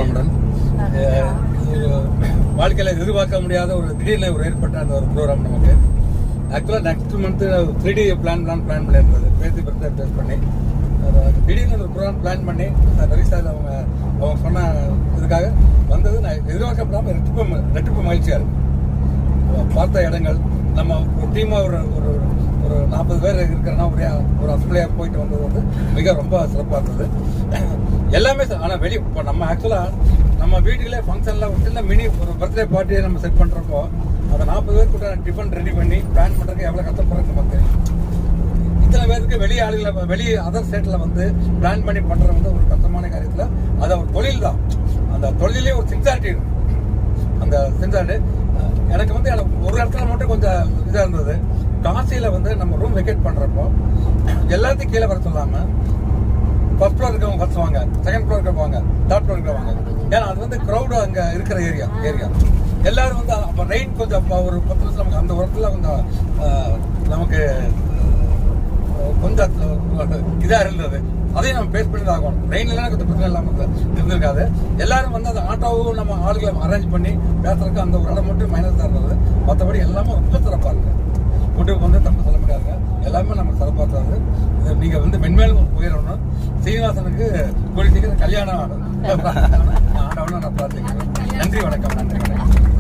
வளமுடன். வாழ்க்கையில் எதிர்பார்க்க முடியாத ஒரு திடீர்னு ஒரு ஏற்பட்ட அந்த ஒரு ப்ரோக்ராம் நமக்கு. ஆக்சுவலாக நெக்ஸ்ட் மந்த்து 3D பிளான் பண்ணியிருந்தது. பேசி பேஸ் பண்ணி திடீர்னு ஒரு ப்ரோக்ராம் பிளான் பண்ணி ரவி சார் அவங்க சொன்ன இதுக்காக வந்தது. நான் எதிர்பார்க்கப்படாமல் ரெட்டிப்பு மகிழ்ச்சியாக இருக்கு. பார்த்த இடங்கள் நம்ம ஒரு டீமாக ஒரு 40 பேர் இருக்கிறனா ஒரு அசம்பிளியாக போயிட்டு வந்தது வந்து மிக ரொம்ப சிறப்பாக இருந்தது. எல்லாமே ஆனால் வெளியே இப்போ நம்ம ஆக்சுவலாக நம்ம வீட்டுகளே ஃபங்க்ஷனில் ஒரு சின்ன மினி ஒரு பர்த்டே பார்ட்டியை நம்ம செட் பண்ணுறப்போ அதை 40 பேர் கூட டிஃபன் ரெடி பண்ணி பிளான் பண்ணுறதுக்கு எவ்வளோ கஷ்டப்படுறது நமக்கு தெரியும். இத்தனை பேருக்கு வெளியே ஆளுகளை வெளியே அதர் ஸ்டேட்டில் வந்து பிளான் பண்ணி பண்ணுறது வந்து ஒரு கஷ்டமான காரியத்தில் அது ஒரு தொழில் தான். அந்த தொழிலே ஒரு சின்சாரிட்டி இருக்கு. அந்த சின்சாரிட்டி எனக்கு வந்து ஒரு இடத்துல மட்டும் கொஞ்சம் இதாக இருந்தது. காசியில் வந்து நம்ம ரூம் வெக்கேட் பண்ணுறப்போ எல்லாத்தையும் கீழே வர சொல்லாமல் ஃபர்ஸ்ட் ஃப்ளோர் இருக்கவங்க ஃபர்ஸ்ட் வாங்க, செகண்ட் ஃப்ளோர் இருக்கவங்க, தேர்ட் ஃப்ளோர் இருக்கவங்க. ஏன்னா அது வந்து க்ரௌடு அங்கே இருக்கிற ஏரியா எல்லாரும் வந்து அப்போ ரெயின் கொஞ்சம் ஒரு 10 நிமிஷம் நமக்கு அந்த இடத்துல கொஞ்சம் நமக்கு கொஞ்சம் இதாக இருந்தது. அதையும் நம்ம பேஸ் பண்ணி தான் ஆகணும். ரெயின்லாம் கொஞ்சம் பிரச்சனை இல்லாமல் இருந்திருக்காது. எல்லாரும் வந்து அந்த ஆட்டோவும் நம்ம ஆளுகளை அரேஞ்ச் பண்ணி பேசுறதுக்கு அந்த ஒரு இடம் மட்டும் மைனஸ் தான் இருந்தது. மற்றபடி எல்லாமே ரொம்ப சிறப்பாக இருக்கு. கூட்டுக்கு வந்து தப்பு சொல்ல முடியாதுங்க. எல்லாமே நம்ம சிறப்பாக இருந்தது. நீங்கள் வந்து மென்மேலும் உயரணும். சீனிவாசனுக்கு கூடி சீக்கிரம் கல்யாணம் ஆடணும் நான் பிரார்த்திக்கிறேன். நன்றி வணக்கம்.